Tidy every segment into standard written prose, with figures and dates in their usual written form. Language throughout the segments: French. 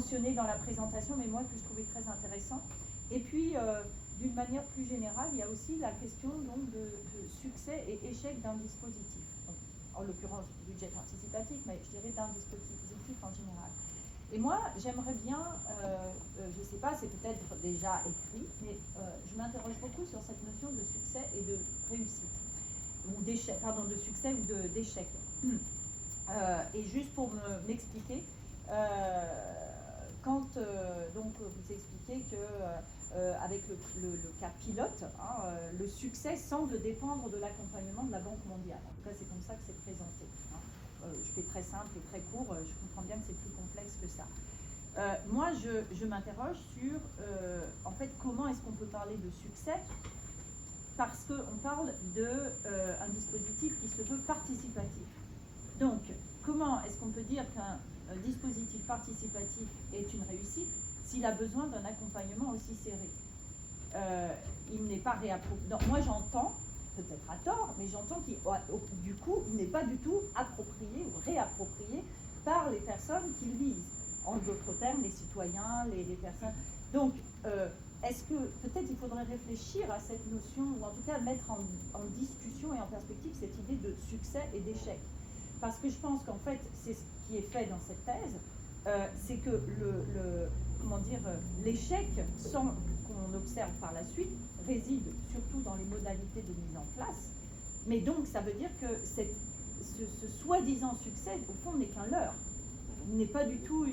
mentionné dans la présentation, mais moi que je trouvais très intéressant. Et puis, d'une manière plus générale, il y a aussi la question donc, de succès et échec d'un dispositif. Donc, en l'occurrence, budget participatif, mais je dirais d'un dispositif en général. Et moi, j'aimerais bien, je ne sais pas, c'est peut-être déjà écrit, mais je m'interroge beaucoup sur cette notion de succès et de réussite, ou d'échec, pardon, de succès ou d'échec. Et juste pour m'expliquer, quand donc vous expliquez que avec le cas pilote, hein, le succès semble dépendre de l'accompagnement de la Banque mondiale. En tout cas, c'est comme ça que c'est présenté. Hein. Je fais très simple et très court, je comprends bien que c'est plus complexe que ça. Moi, je m'interroge sur, en fait, comment est-ce qu'on peut parler de succès, parce qu'on parle d'un dispositif qui se veut participatif. Donc, comment est-ce qu'on peut dire qu'un dispositif participatif est une réussite s'il a besoin d'un accompagnement aussi serré? Il n'est pas réapproprié. Moi, j'entends, peut-être à tort, mais j'entends qu'il du coup, il n'est pas du tout approprié ou réapproprié par les personnes qu'il vise. En d'autres termes, les citoyens, les personnes. Donc, est-ce que peut-être il faudrait réfléchir à cette notion, ou en tout cas mettre en discussion et en perspective cette idée de succès et d'échec? Parce que je pense qu'en fait, c'est ce qui est fait dans cette thèse, c'est que l'échec, sans qu'on observe par la suite, réside surtout dans les modalités de mise en place. Mais donc, ça veut dire que ce soi-disant succès, au fond, n'est qu'un leurre, n'est pas du tout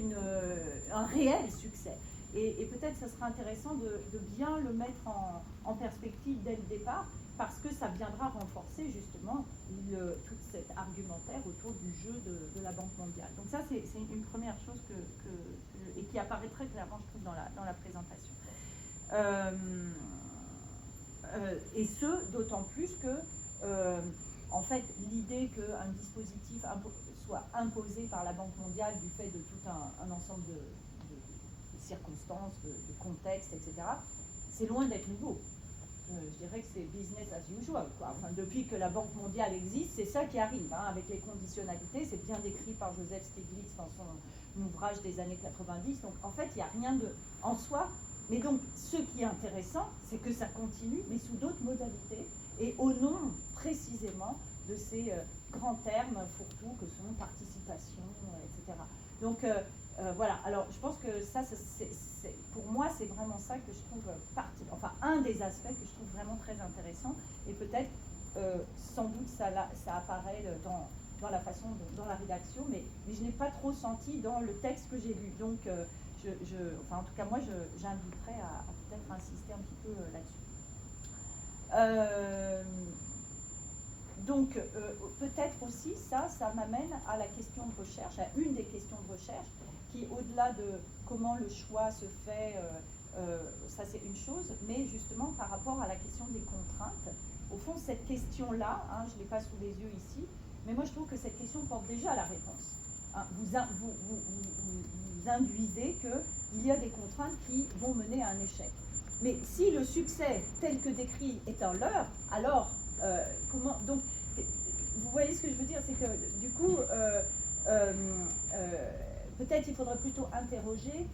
un réel succès. Et peut-être ça sera intéressant de bien le mettre en perspective dès le départ, parce que ça viendra renforcer justement tout cet argumentaire autour du jeu de la Banque mondiale. Donc ça, c'est une première chose et qui apparaît très clairement, je trouve, dans la présentation. Et ce, d'autant plus que, en fait, l'idée qu'un dispositif soit imposé par la Banque mondiale du fait de tout un ensemble de circonstances, de contextes, etc., c'est loin d'être nouveau. Je dirais que c'est business as usual, quoi. Enfin, depuis que la Banque mondiale existe, c'est ça qui arrive, hein, avec les conditionnalités. C'est bien décrit par Joseph Stiglitz dans son ouvrage des années 90. Donc, en fait, il n'y a rien en soi. Mais donc, ce qui est intéressant, c'est que ça continue, mais sous d'autres modalités, et au nom, précisément, de ces grands termes fourre-tout que sont participation, etc. Donc, voilà, alors je pense que ça, pour moi, c'est vraiment ça que je trouve un des aspects que je trouve vraiment très intéressant, et peut-être, sans doute, ça apparaît dans la façon, dans la rédaction, mais je n'ai pas trop senti dans le texte que j'ai lu. Donc, en tout cas, moi, j'inviterais à peut-être insister un petit peu là-dessus. Donc, peut-être aussi, ça m'amène à la question de recherche, à une des questions de recherche, qui, au-delà de comment le choix se fait, ça c'est une chose, mais justement par rapport à la question des contraintes. Au fond, cette question-là, hein, je ne l'ai pas sous les yeux ici, mais moi je trouve que cette question porte déjà la réponse. Hein, vous induisez qu'il y a des contraintes qui vont mener à un échec. Mais si le succès tel que décrit est un leurre, alors comment... Donc, vous voyez ce que je veux dire, c'est que du coup, peut-être il faudrait plutôt interroger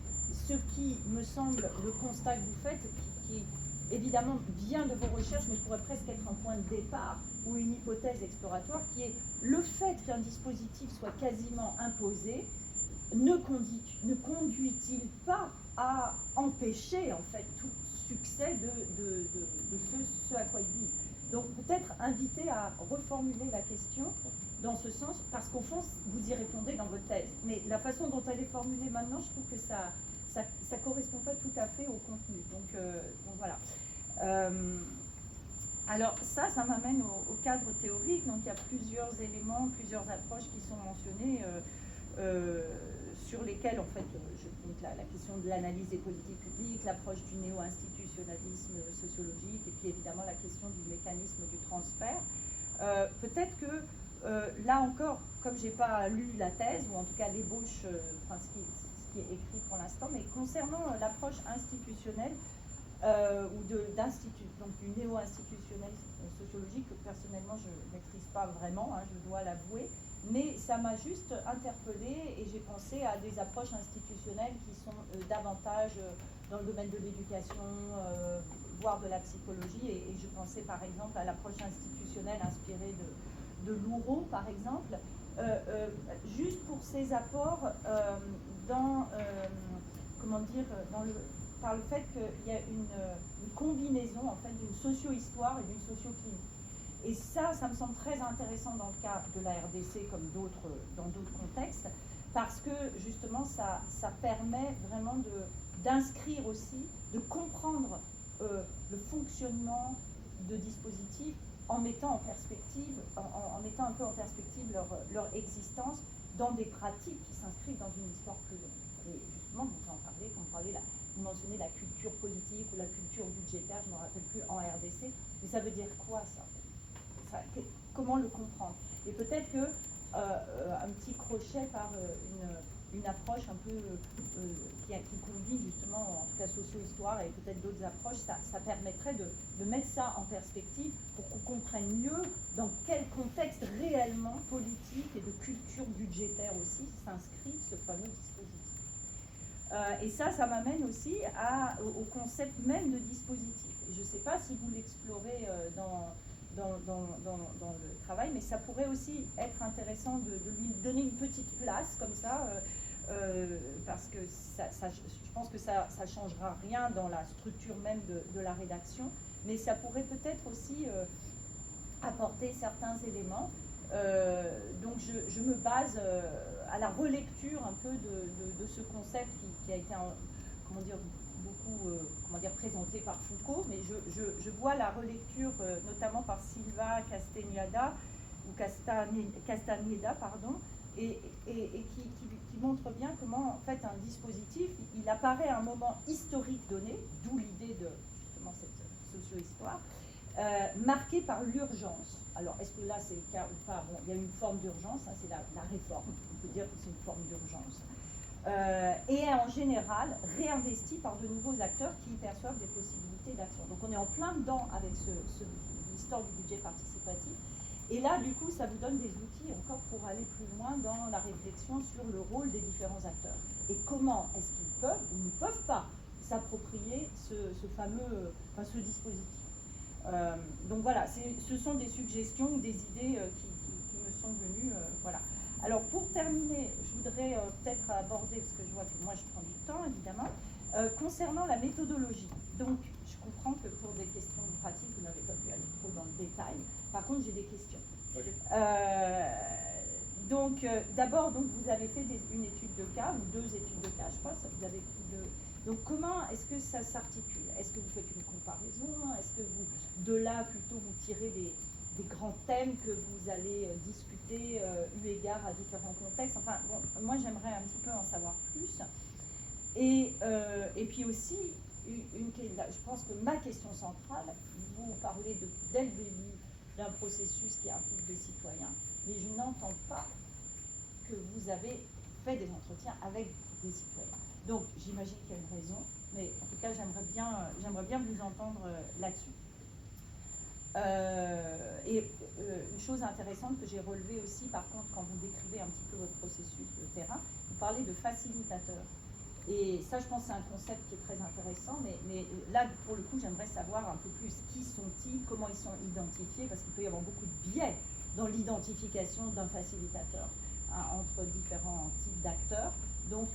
ce qui me semble le constat que vous faites, qui évidemment vient de vos recherches, mais pourrait presque être un point de départ ou une hypothèse exploratoire, qui est le fait qu'un dispositif soit quasiment imposé, ne conduit-il pas à empêcher en fait tout succès de ce à quoi il vise? Donc peut-être inviter à reformuler la question dans ce sens, parce qu'au fond, vous y répondez dans votre thèse. Mais la façon dont elle est formulée maintenant, je trouve que ça correspond pas tout à fait au contenu. Donc voilà. Alors ça m'amène au cadre théorique. Donc il y a plusieurs éléments, plusieurs approches qui sont mentionnées, sur lesquelles, en fait, donc la question de l'analyse des politiques publiques, l'approche du néo-institutionnalisme sociologique, et puis évidemment la question du mécanisme du transfert. Peut-être que là encore, comme je n'ai pas lu la thèse, ou en tout cas l'ébauche, ce qui est écrit pour l'instant, mais concernant l'approche institutionnelle, ou donc du néo-institutionnel sociologique que personnellement je ne maîtrise pas vraiment, hein, je dois l'avouer, mais ça m'a juste interpellée et j'ai pensé à des approches institutionnelles qui sont davantage dans le domaine de l'éducation, voire de la psychologie, et je pensais par exemple à l'approche institutionnelle inspirée de Louraud par exemple, juste pour ses apports dans, comment dire, par le fait qu'il y a une combinaison en fait d'une socio-histoire et d'une socio-clinique. Et ça me semble très intéressant dans le cas de la RDC comme dans d'autres contextes, parce que justement ça permet vraiment d'inscrire aussi, de comprendre le fonctionnement de dispositifs en mettant en perspective, en mettant un peu en perspective leur existence dans des pratiques qui s'inscrivent dans une histoire plus longue. Et justement, vous en parlez, vous mentionnez la culture politique ou la culture budgétaire, je ne me rappelle plus, en RDC, mais ça veut dire quoi ça, comment le comprendre? Et peut-être que un petit crochet par une approche un peu qui conduit justement, en tout cas socio-histoire et peut-être d'autres approches, ça permettrait de mettre ça en perspective pour qu'on comprenne mieux dans quel contexte réellement politique et de culture budgétaire aussi s'inscrit ce fameux dispositif. Et ça m'amène aussi au concept même de dispositif. Et je ne sais pas si vous l'explorez dans le travail, mais ça pourrait aussi être intéressant de lui donner une petite place comme ça, parce que je pense que ça ne changera rien dans la structure même de la rédaction, mais ça pourrait peut-être aussi apporter certains éléments. Donc je me base à la relecture un peu de ce concept qui a été, comment dire, beaucoup présenté par Foucault, mais je vois la relecture notamment par Silva Castañeda, pardon, et qui montre bien comment en fait un dispositif, il apparaît à un moment historique donné, d'où l'idée de justement cette socio-histoire, marqué par l'urgence. Alors, est-ce que là c'est le cas ou pas? Bon, il y a une forme d'urgence, hein, c'est la réforme, on peut dire que c'est une forme d'urgence. Et en général réinvesti par de nouveaux acteurs qui y perçoivent des possibilités d'action. Donc on est en plein dedans avec l'histoire du budget participatif. Et là, du coup, ça vous donne des outils encore pour aller plus loin dans la réflexion sur le rôle des différents acteurs. Et comment est-ce qu'ils peuvent ou ne peuvent pas s'approprier ce dispositif. Donc voilà, ce sont des suggestions ou des idées qui me sont venues. Voilà. Alors pour terminer, je voudrais peut-être aborder, parce que je vois que moi je prends du temps évidemment, concernant la méthodologie. Donc je comprends que pour des questions pratiques, vous n'avez pas pu aller trop dans le détail. Par contre, j'ai des questions. Okay. D'abord, vous avez fait une étude de cas, ou 2 études de cas, je crois, vous avez pris 2. Donc comment est-ce que ça s'articule? Est-ce que vous faites une comparaison? Est-ce que vous, de là, plutôt, vous tirez des grands thèmes que vous allez discuter eu égard à différents contextes? Enfin, bon, moi, j'aimerais un petit peu en savoir plus. Et puis aussi, je pense que ma question centrale, vous parlez dès le début d'un processus qui implique des citoyens, mais je n'entends pas que vous avez fait des entretiens avec des citoyens. Donc, j'imagine qu'il y a une raison, mais en tout cas, j'aimerais bien vous entendre là-dessus. Une chose intéressante que j'ai relevée aussi, par contre, quand vous décrivez un petit peu votre processus de terrain, vous parlez de facilitateur. Et ça, je pense que c'est un concept qui est très intéressant, mais là, pour le coup, j'aimerais savoir un peu plus qui sont-ils, comment ils sont identifiés, parce qu'il peut y avoir beaucoup de biais dans l'identification d'un facilitateur, hein, entre différents types d'acteurs. Donc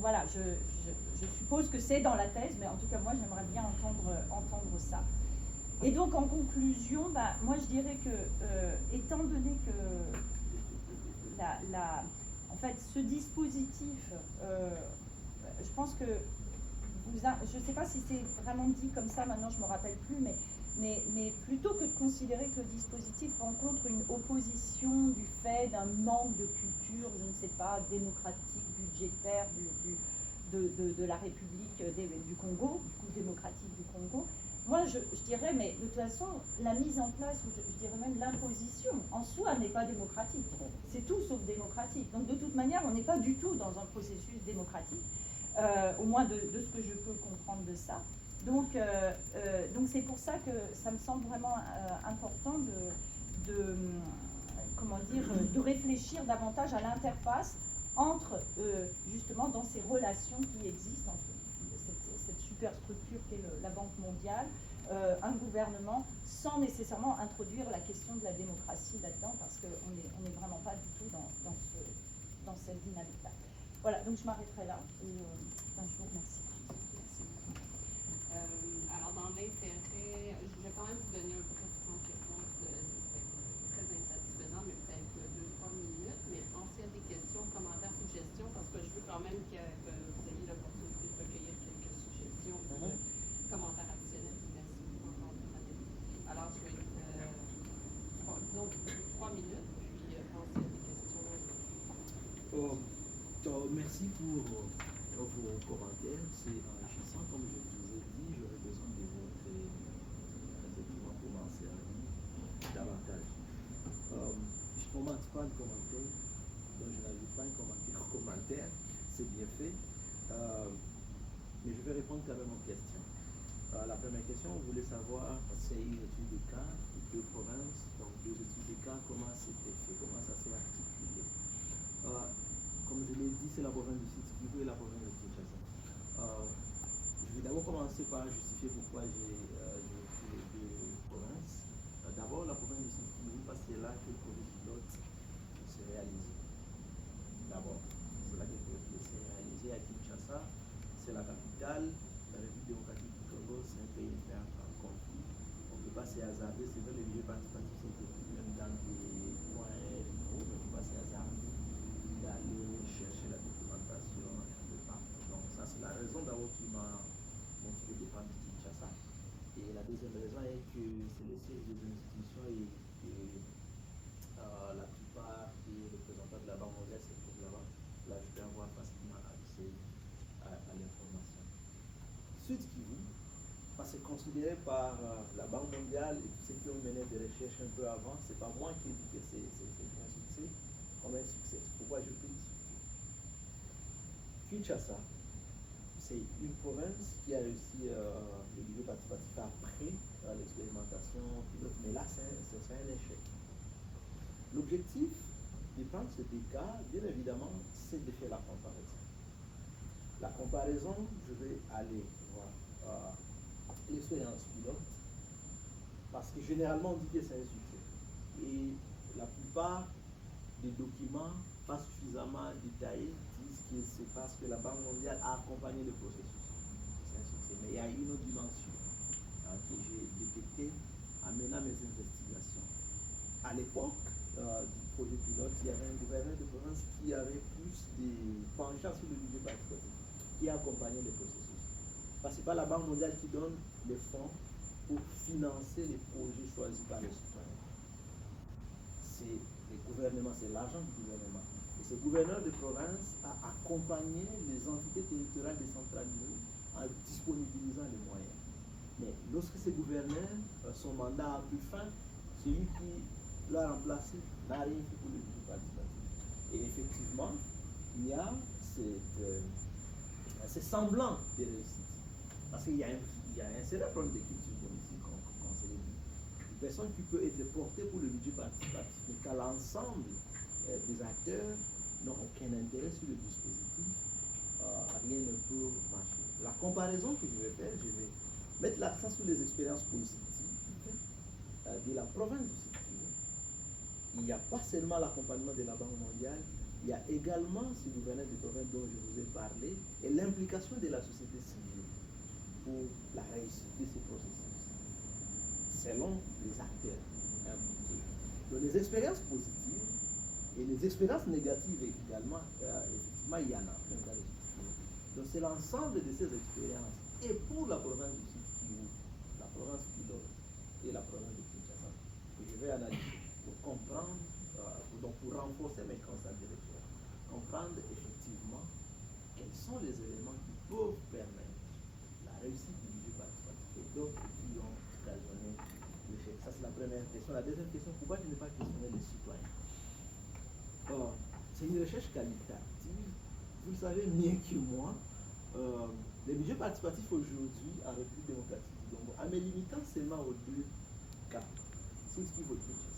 voilà, je suppose que c'est dans la thèse, mais en tout cas, moi, j'aimerais bien entendre ça. Et donc, en conclusion, moi, je dirais que, étant donné que en fait, ce dispositif, je pense que je ne sais pas si c'est vraiment dit comme ça, maintenant je ne me rappelle plus, mais plutôt que de considérer que le dispositif rencontre une opposition du fait d'un manque de culture, je ne sais pas, démocratique, budgétaire de la République du Congo, du coup démocratique du Congo, moi je dirais, mais de toute façon, la mise en place, ou je dirais même l'imposition, en soi n'est pas démocratique. C'est tout sauf démocratique. Donc de toute manière, on n'est pas du tout dans un processus démocratique. Au moins de ce que je peux comprendre de ça. Donc c'est pour ça que ça me semble vraiment important comment dire, de réfléchir davantage à l'interface entre, justement, dans ces relations qui existent, entre cette superstructure qu'est la Banque mondiale, un gouvernement, sans nécessairement introduire la question de la démocratie là-dedans, parce qu'on n'est vraiment pas du tout dans cette dynamique-là. Voilà, donc je m'arrêterai là, et je vous remercie. Merci. Alors, dans l'intérêt, je vais quand même vous donner un bref temps de réponse, très insatisfaisant, mais peut-être 2-3 minutes, mais pensez à des questions, commentaires, suggestions, parce que je veux quand même que vous ayez l'opportunité de recueillir quelques suggestions, commentaires additionnels. Merci beaucoup encore de m'aider. Alors, je vais disons 3 minutes, puis pensez à des questions. Merci pour vos commentaires, c'est enrichissant. Comme je vous ai dit, j'aurais besoin de votre effectivement pour m'en servir davantage. Je ne commente pas le commentaire, donc je n'ajoute pas un commentaire au commentaire, c'est bien fait. Mais je vais répondre quand même aux questions. La première question, vous voulez savoir, c'est une étude de cas, 2 provinces, donc 2 études de cas, comment c'était fait, comment ça s'est articulé. Comme je l'ai dit, c'est la province du Sud-Kivu et la province de Kinshasa. Je vais d'abord commencer par justifier pourquoi j'ai pris les 2 provinces. D'abord, la province du Sud-Kivu, parce que c'est là que le projet pilote s'est réalisé. D'abord, c'est là que le projet pilote s'est réalisé à Kinshasa. C'est la capitale, la République démocratique du Congo, c'est un pays en conflit. On ne peut pas se hasarder, c'est vrai, les milieux participatifs sont petits, même dans des points ruraux, on ne peut pas se hasarder d'aller chercher la documentation de partout. Donc ça c'est la raison d'abord qui m'a motivé de prendre Kinshasa. Et la deuxième raison est que c'est le siège des institutions et la plupart des représentants de la Banque mondiale se trouvent là-bas. Là je peux avoir facilement accès à l'information. Sud-Kivu, parce que considéré par la Banque mondiale et tous ceux qui ont mené des recherches un peu avant, c'est pas moi qui ai dit que c'est un succès. Comme un succès. Pourquoi je peux discuter? Kinshasa, c'est une province qui a réussi le milieu participatif après l'expérimentation pilote, mais là c'est un échec. L'objectif de prendre ce cas, bien évidemment, c'est de faire la comparaison. La comparaison, je vais aller voir l'expérience pilote, parce que généralement on dit que c'est un succès. Et la plupart des documents pas suffisamment détaillés disent que c'est parce que la Banque mondiale a accompagné le processus. C'est un succès. Mais il y a une autre dimension que j'ai détectée en menant mes investigations. À l'époque du projet pilote, il y avait un gouverneur de province qui avait plus de penchants sur le milieu participatif, qui accompagnait le processus. Parce que c'est pas la Banque mondiale qui donne les fonds pour financer les projets choisis par les citoyens. C'est le gouvernement, c'est l'argent du gouvernement. Et ce gouverneur de province a accompagné les entités territoriales décentralisées en disponibilisant les moyens. Mais lorsque ce gouverneur, son mandat a pris fin, celui qui l'a remplacé n'a rien fait pour le milieu participatif. Et effectivement, il y a ce semblant de réussite. Parce qu'il y a un sérieux problème de culture politique, comme c'est dit. Une personne qui peut être portée pour le budget participatif, mais qu'à l'ensemble des acteurs n'ont aucun intérêt sur le dispositif, rien ne peut marcher. La comparaison que je vais faire, je vais mettre l'accent sur les expériences positives de la province du Sud-Kivu. Il n'y a pas seulement l'accompagnement de la Banque mondiale, il y a également ce gouverneur de province dont je vous ai parlé et l'implication de la société civile pour la réussite de ces processus, selon les acteurs impliqués. Donc les expériences positives et les expériences négatives également, effectivement, il y en a. Donc c'est l'ensemble de ces expériences, et pour la province du Sud-Kivu, la province pilote et la province de Kinshasa, que je vais analyser pour comprendre, donc pour renforcer mes constats directeurs, comprendre effectivement quels sont les éléments qui peuvent permettre la réussite du budget participatif et d'autres qui ont occasionné l'échec. Ça c'est la première question. La deuxième question, pourquoi je n'ai pas questionné les citoyens? C'est une recherche qualitative. Vous le savez mieux que moi, Les budgets participatifs aujourd'hui en République démocratique du Congo, en me limitant seulement aux deux cas, Sud Kivu et Kinshasa.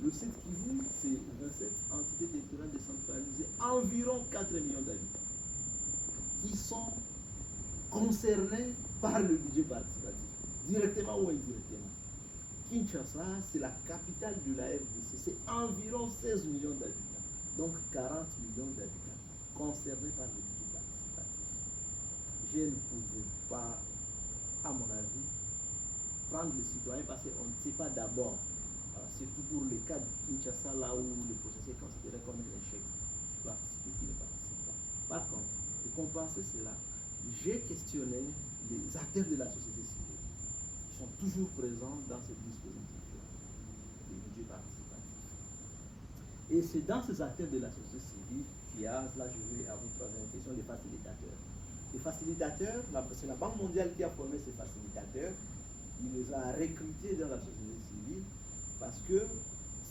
Le Sud Kivu, c'est 27 entités territoriales décentralisées, environ 4 millions d'habitants, qui sont concernés par le budget participatif, directement ou indirectement. Kinshasa, c'est la capitale de la RDC, c'est environ 16 millions d'habitants, donc 40 millions d'habitants concernés par le budget participatif. Je ne pouvais pas, à mon avis, prendre les citoyens parce qu'on ne sait pas d'abord, surtout pour les cas de Kinshasa, là où le processus est considéré comme un échec, qui participe ou qui ne participe pas. Par contre, pour compenser cela, j'ai questionné les acteurs de la société civile qui sont toujours présents dans ce dispositif-là, le budget participatif. Et c'est dans ces acteurs de la société civile qu'il y a, là je vais à votre troisième question, les facilitateurs. Les facilitateurs, c'est la Banque mondiale qui a formé ces facilitateurs. Il les a recrutés dans la société civile parce que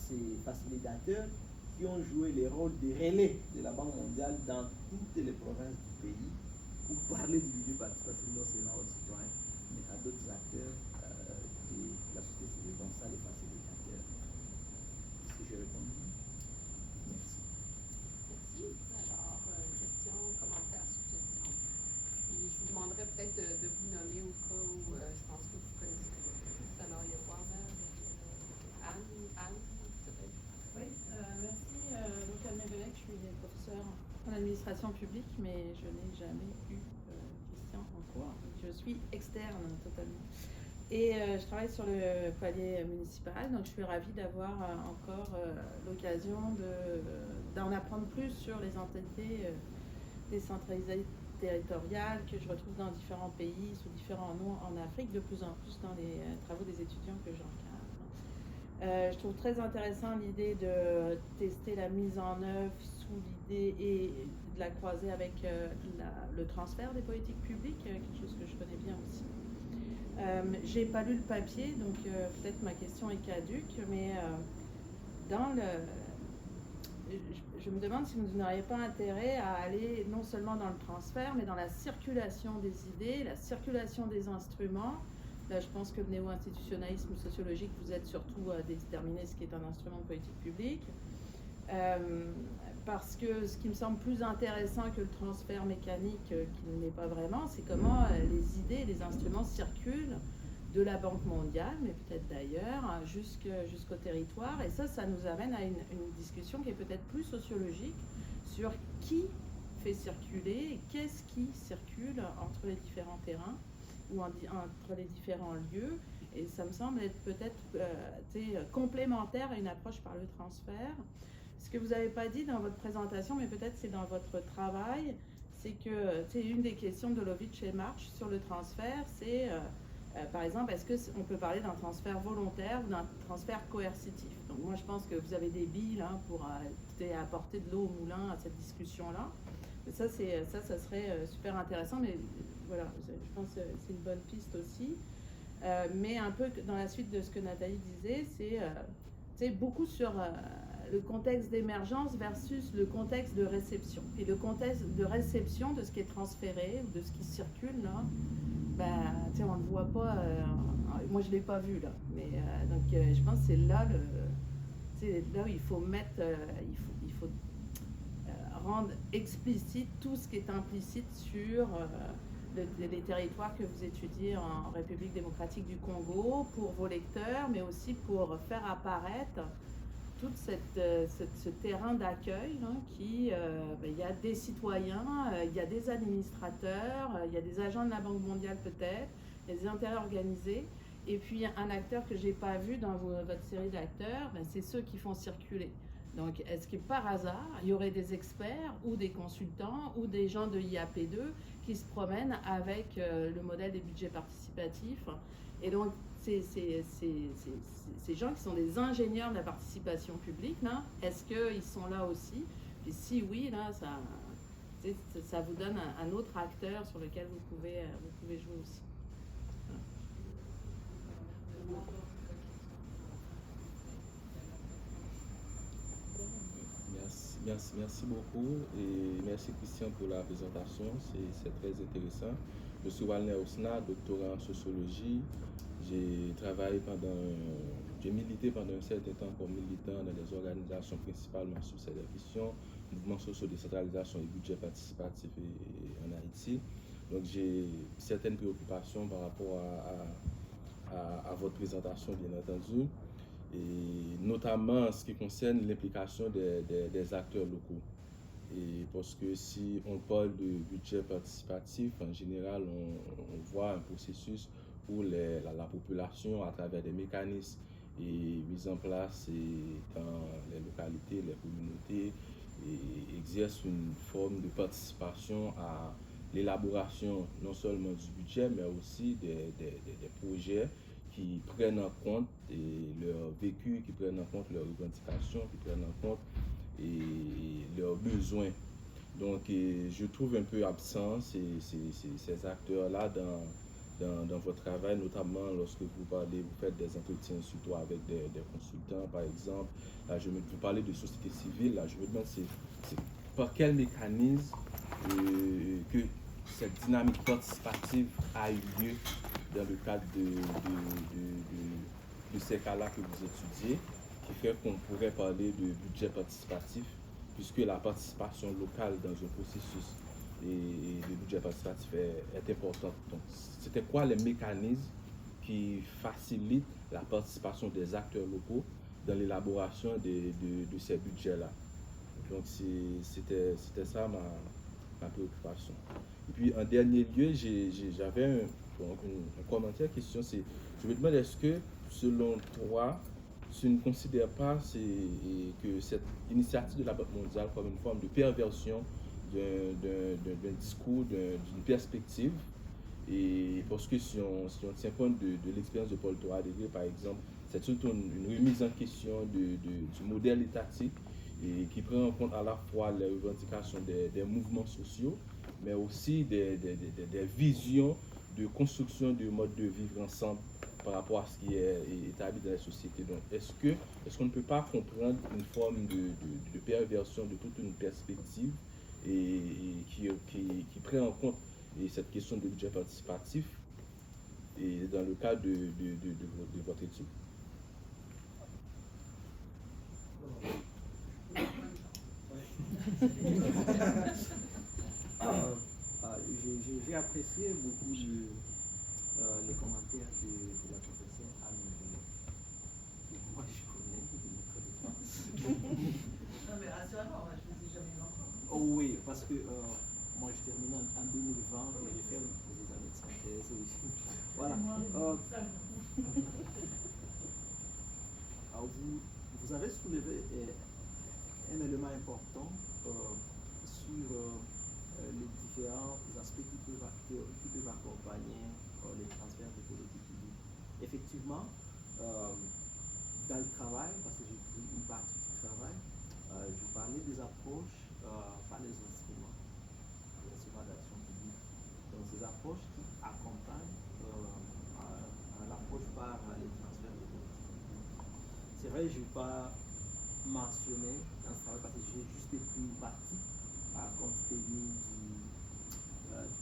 ces facilitateurs qui ont joué les rôles de relais de la Banque mondiale dans toutes les provinces du pays pour parler du budget participatif non seulement aux citoyens, mais à d'autres acteurs de la société civile, comme ça les facilitateurs. Est-ce que j'ai répondu? Merci. Merci. Alors, questions, commentaires, suggestions. Puis je vous demanderais peut-être de vous nommer au cas où je pense que vous connaissez. Alors, il y a Warner et Anne, peut-être. Oui, merci. Donc, Anne Mévelec, je suis professeure en administration publique, mais je n'ai jamais eu Christian en cours. Je suis externe totalement. Et je travaille sur le palier municipal, donc je suis ravie d'avoir encore l'occasion d'en apprendre plus sur les entités décentralisées territoriales que je retrouve dans différents pays, sous différents noms en Afrique, de plus en plus dans les travaux des étudiants que j'encadre. Je trouve très intéressant l'idée de tester la mise en œuvre sous l'idée et de la croiser avec le transfert des politiques publiques, quelque chose que je connais bien aussi. J'ai pas lu le papier, donc peut-être ma question est caduque, mais je me demande si vous n'auriez pas intérêt à aller non seulement dans le transfert, mais dans la circulation des idées, la circulation des instruments. Là, je pense que le néo-institutionnalisme sociologique, vous êtes surtout à déterminer ce qui est un instrument de politique publique. Parce que ce qui me semble plus intéressant que le transfert mécanique, qui ne l'est pas vraiment, c'est comment les idées et les instruments circulent de la Banque mondiale, mais peut-être d'ailleurs, jusqu'au territoire. Et ça nous amène à une discussion qui est peut-être plus sociologique sur qui fait circuler et qu'est-ce qui circule entre les différents terrains ou entre les différents lieux. Et ça me semble être peut-être complémentaire à une approche par le transfert. Ce que vous n'avez pas dit dans votre présentation, mais peut-être c'est dans votre travail, c'est que une des questions de Lovitch et March sur le transfert, c'est par exemple, est-ce qu'on peut parler d'un transfert volontaire ou d'un transfert coercitif? Donc moi je pense que vous avez des billes là, pour apporter de l'eau au moulin à cette discussion-là. Ça serait super intéressant, mais voilà, je pense que c'est une bonne piste aussi. Mais un peu dans la suite de ce que Nathalie disait, c'est beaucoup sur le contexte d'émergence versus le contexte de réception. Et le contexte de réception de ce qui est transféré ou de ce qui circule, là, on ne le voit pas. Moi, je ne l'ai pas vu, là. Mais donc, je pense que c'est là, là où il faut mettre, il faut rendre explicite tout ce qui est implicite sur les territoires que vous étudiez en République démocratique du Congo, pour vos lecteurs, mais aussi pour faire apparaître tout ce terrain d'accueil qui, il y a des citoyens, il y a des administrateurs, il y a des agents de la Banque mondiale peut-être, il y a des intérêts organisés, et puis un acteur que je n'ai pas vu dans votre série d'acteurs, c'est ceux qui font circuler. Donc, est-ce que par hasard, il y aurait des experts ou des consultants ou des gens de IAP2 qui se promènent avec le modèle des budgets participatifs? Et donc, ces gens qui sont des ingénieurs de la participation publique, là, est-ce qu'ils sont là aussi? Puis si oui, là, ça vous donne un autre acteur sur lequel vous pouvez jouer aussi. Voilà. Merci. Merci beaucoup et merci Christian pour la présentation, c'est très intéressant. Je suis Walner Osna, doctorant en sociologie. J'ai milité pendant un certain temps comme militant dans des organisations principalement sur ces questions, mouvements sociaux de décentralisation et budget participatif en Haïti. Donc j'ai certaines préoccupations par rapport à votre présentation, bien entendu, et notamment en ce qui concerne l'implication des acteurs locaux. Et parce que si on parle de budget participatif, en général, on voit un processus où la population, à travers des mécanismes mis en place dans les localités, les communautés, exerce une forme de participation à l'élaboration non seulement du budget, mais aussi des projets qui prennent en compte leur vécu, qui prennent en compte leurs revendications, qui prennent en compte leurs besoins. Donc, je trouve un peu absent ces acteurs-là dans votre travail, notamment lorsque vous faites des entretiens surtout avec des consultants, par exemple. Là, vous parlez de société civile, là, je me demande c'est par quel mécanisme que cette dynamique participative a eu lieu dans le cadre de ces cas-là que vous étudiez, qui fait qu'on pourrait parler de budget participatif, puisque la participation locale dans un processus et le budget participatif est importante. Donc, c'était quoi les mécanismes qui facilitent la participation des acteurs locaux dans l'élaboration de ces budgets-là? Donc, c'était ça ma préoccupation. Et puis, en dernier lieu, j'avais un commentaire, question, je me demande, est-ce que, selon toi, tu ne considères pas que cette initiative de la Banque mondiale comme une forme de perversion d'un discours, d'une perspective? Et parce que si on tient compte de l'expérience de Paul Touadéry, par exemple, c'est surtout une remise en question du modèle étatique et qui prend en compte à la fois les revendications des mouvements sociaux, mais aussi des visions de construction de modes de vivre ensemble par rapport à ce qui est établi dans la société. Donc, est-ce qu'on ne peut pas comprendre une forme de perversion de toute une perspective et qui prend en compte cette question de budget participatif et dans le cadre de votre étude? J'ai apprécié beaucoup les commentaires de la professeure Anne. Moi, je connais, je ne connais pas. Non, mais rassurez-moi, moi, je ne vous ai jamais vu encore. Oh oui, parce que moi, je termine en 2020 et j'ai fait des années de synthèse aussi. Voilà. Alors vous avez soulevé un élément important sur les différents aspects qui peuvent accompagner les transferts de politique publique. Effectivement, dans le travail, parce que j'ai pris une partie du travail, je parlais des approches, pas des instruments d'action publique. Donc ces approches qui accompagnent l'approche par les transferts de politique publique. C'est vrai, je ne vais pas mentionner dans ce travail parce que j'ai juste pris une partie compte tenu du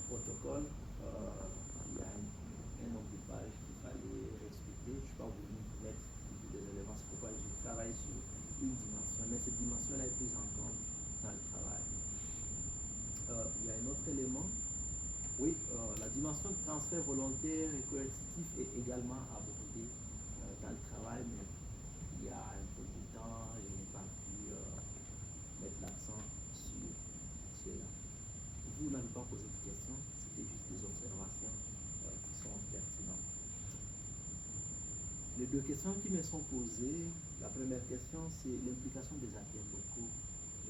protocole. Il y a un nombre de pages qu'il fallait respecter. Je ne suis pas voulu mettre des éléments. C'est pourquoi je travaille sur une dimension. Mais cette dimension-là est prise en compte dans le travail. Il y a un autre élément. Oui, la dimension de transfert volontaire et coercitif est également abordée dans le travail, mais il y a un peu de temps, je n'ai pas pu mettre l'accent sur cela. Vous n'avez pas posé de questions, c'était juste des observations qui sont pertinentes. Les deux questions qui me sont posées, la première question, c'est l'implication des acteurs locaux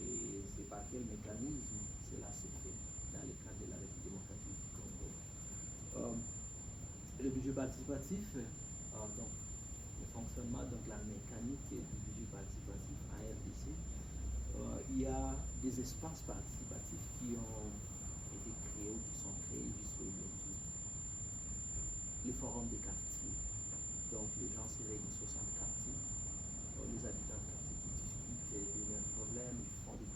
et c'est par quel mécanisme cela s'est fait dans le cadre de la République démocratique du Congo. Le budget participatif, donc le fonctionnement, donc la mécanique du budget participatif en RDC, il y a des espaces participatifs qui ont été créés ou qui sont créés jusqu'aujourd'hui. Les forums des quartiers, donc les gens se réunissent au centre quartier, les habitants de quartier qui discutent de leurs problèmes, ils font des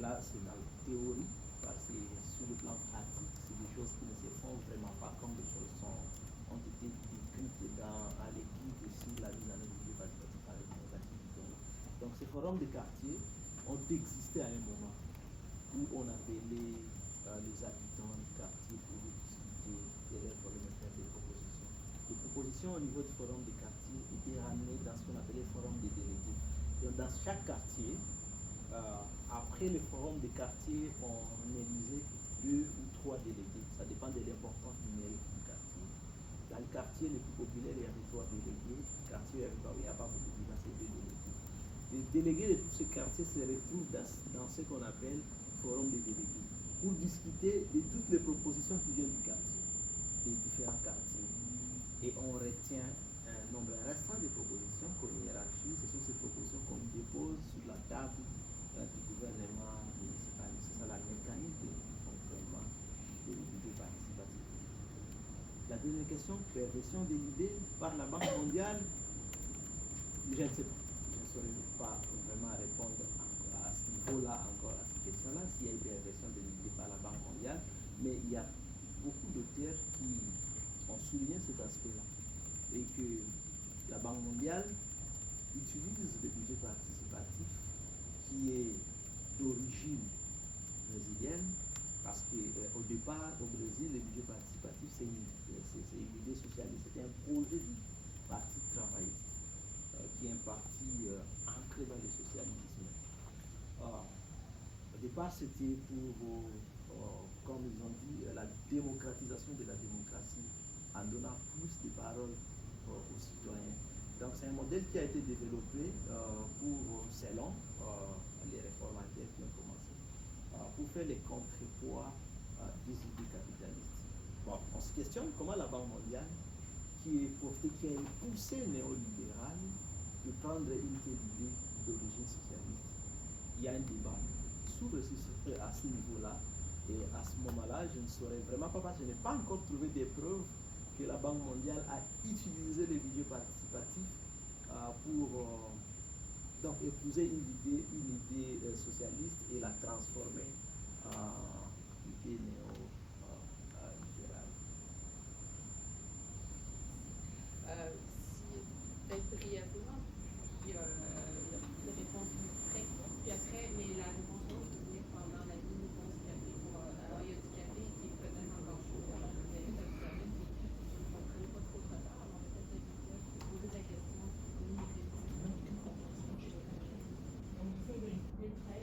là, c'est dans la théorie, parce que sur le plan pratique, c'est des choses qui ne se font vraiment pas comme des choses ont été décrites dans l'équipe aussi la mise en œuvre du budget participatif par les démocraties du Congo. Donc ces forums de quartier ont existé à un moment où on appelait les habitants du quartier pour discuter de leurs problématiques des propositions. Les propositions au niveau du forum de quartier étaient ramenées dans ce qu'on appelait le forum des délégués. Donc dans chaque quartier, après le forum de quartier, on élisait 2 ou 3 délégués. Ça dépend de l'importance numérique du quartier. Dans le quartier le plus populaire, il y avait 3 délégués. Le quartier où il n'y a pas beaucoup de gens, c'est 2 délégués. Les délégués de tous ces quartiers se retrouvent dans ce qu'on appelle forum des délégués pour discuter de toutes les propositions qui viennent du quartier, des différents quartiers. Et on retient un nombre restreint de propositions qu'on hiérarchise. Ce sont ces propositions qu'on dépose sur la table du gouvernement municipal. C'est ça la mécanique de fonctionnement du budget participatif. La deuxième question, perversion de l'idée par la Banque mondiale, je ne sais pas. Je ne saurais pas vraiment répondre à ce niveau-là, encore à cette question-là, s'il y a une perversion de l'idée par la Banque mondiale, mais il y a beaucoup d'auteurs qui ont souligné cet aspect-là. Et que la Banque mondiale utilise le budget participatif qui est d'origine brésilienne, parce qu'au départ, au Brésil, le budget participatif, c'est une idée socialiste, c'était un projet du parti travailliste, qui est un parti ancré dans le socialisme. Au départ, c'était pour, comme ils ont dit, la démocratisation de la démocratie, en donnant plus de paroles aux citoyens. Donc c'est un modèle qui a été développé selon les réformateurs qui ont commencé, pour faire les contrepoids des idées capitalistes. Bon, on se questionne comment la Banque mondiale, qui a une poussée néolibérale, peut prendre une telle idée d'origine socialiste. Il y a un débat s'ouvre à ce niveau-là, et à ce moment-là, je ne saurais vraiment pas, parce que je n'ai pas encore trouvé des preuves que la Banque mondiale a utilisé les budgets participatifs pour donc épouser une idée socialiste et la transformer en idée néo-libérale. Si peut-être brièvement, puis la réponse très courte, puis après, mais la réponse longue, je voulais pendant la ligne pause café. Alors, il y a du café qui est peut-être encore chaud, alors je vais être observé, puis je ne prenais pas trop de retard, alors peut-être poser la question. Donc, j'essaie d'écouter très.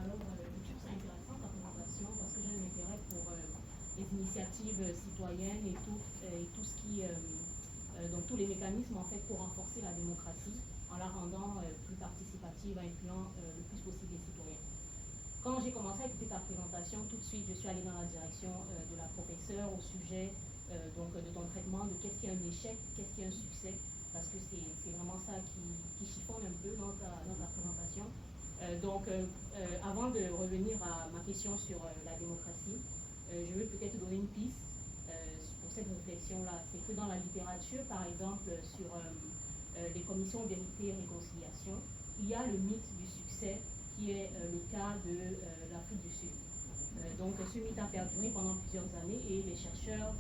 Alors, je trouve ça intéressant ta présentation parce que j'ai un intérêt pour les initiatives citoyennes et tout ce qui. Donc, tous les mécanismes en fait pour renforcer la démocratie en la rendant plus participative, incluant le plus possible les citoyens. Quand j'ai commencé à écouter ta présentation, tout de suite, je suis allée dans la direction de la professeure au sujet donc, de ton traitement de qu'est-ce qui est un échec, qu'est-ce qui est un succès, parce que c'est vraiment ça qui chiffonne un peu dans ta présentation. Avant de revenir à ma question sur la démocratie, je veux peut-être donner une piste pour cette réflexion-là. C'est que dans la littérature, par exemple, sur les commissions vérité et réconciliation, il y a le mythe du succès qui est le cas de l'Afrique du Sud. Donc ce mythe a perduré pendant plusieurs années et les chercheurs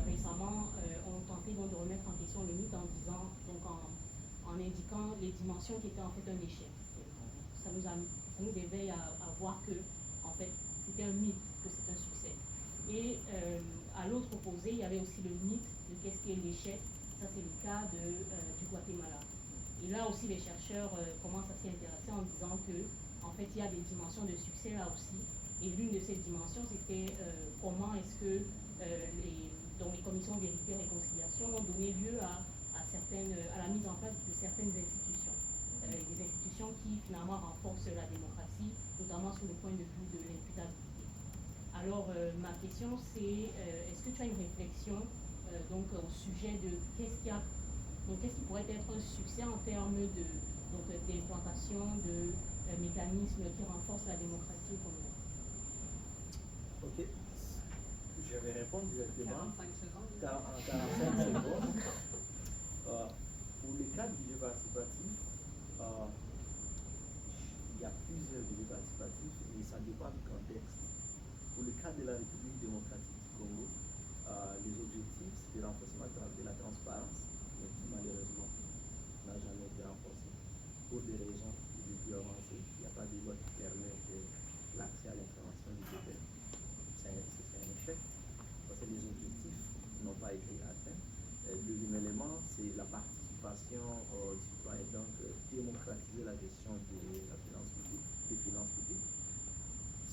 récemment ont tenté de remettre en question le mythe en disant, donc en indiquant les dimensions qui étaient en fait un échec. Ça nous éveille à voir que en fait c'était un mythe, que c'est un succès. Et à l'autre opposé, il y avait aussi le mythe de qu'est-ce qui est l'échec. Ça c'est le cas du Guatemala. Et là aussi les chercheurs commencent à s'y intéresser en disant que en fait il y a des dimensions de succès là aussi. Et l'une de ces dimensions, c'était comment est-ce que les commissions vérité et réconciliation ont donné lieu à la mise en place de certaines institutions. Des institutions qui finalement renforcent la démocratie, notamment sur le point de vue de l'imputabilité. Alors ma question c'est, est-ce que tu as une réflexion au sujet de qu'est-ce qui pourrait être un succès en termes d'implantation de mécanismes qui renforcent la démocratie au Congo? Ok, je vais répondre directement. 45 secondes. En 45 secondes. Pour le cas du budget participatif, il y a plusieurs budgets participatifs et ça dépend du contexte. Pour le cas de la République démocratique du Congo, les objectifs, c'est le renforcement de la transparence, mais qui malheureusement n'a jamais été renforcé. Pour des raisons les plus avancées, il n'y a pas de loi qui permet l'accès à l'information budgétaire. C'est un échec, parce que les objectifs n'ont pas été atteints. Le deuxième élément, c'est la participation du citoyen, donc démocratiser la gestion des finances publiques,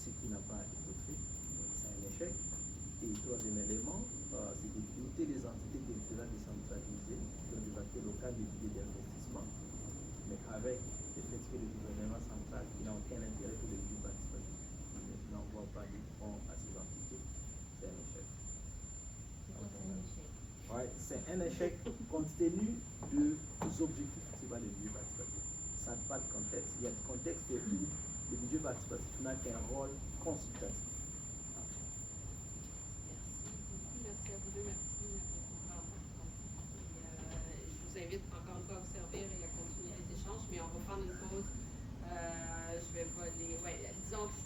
ce qui n'a pas été fait, c'est un échec. Et le troisième élément, c'est de doter les entités territoriales décentralisées de l'activité locale des budgets d'investissement, mais avec le fait que le gouvernement central n'a aucun intérêt pour les budgets participatifs, il n'envoie pas de fonds à ces entités, c'est un échec. C'est quoi, c'est un échec? Ouais, c'est un échec compte tenu des objectifs principaux des budgets participatifs. Ça n'a pas de contexte. Il y a le contexte où le budget participatif n'a qu'un rôle consultatif. Merci à vous deux, merci pour votre je vous invite encore une fois à vous servir et à continuer les échanges, mais on va prendre une pause. Je vais voler, disons que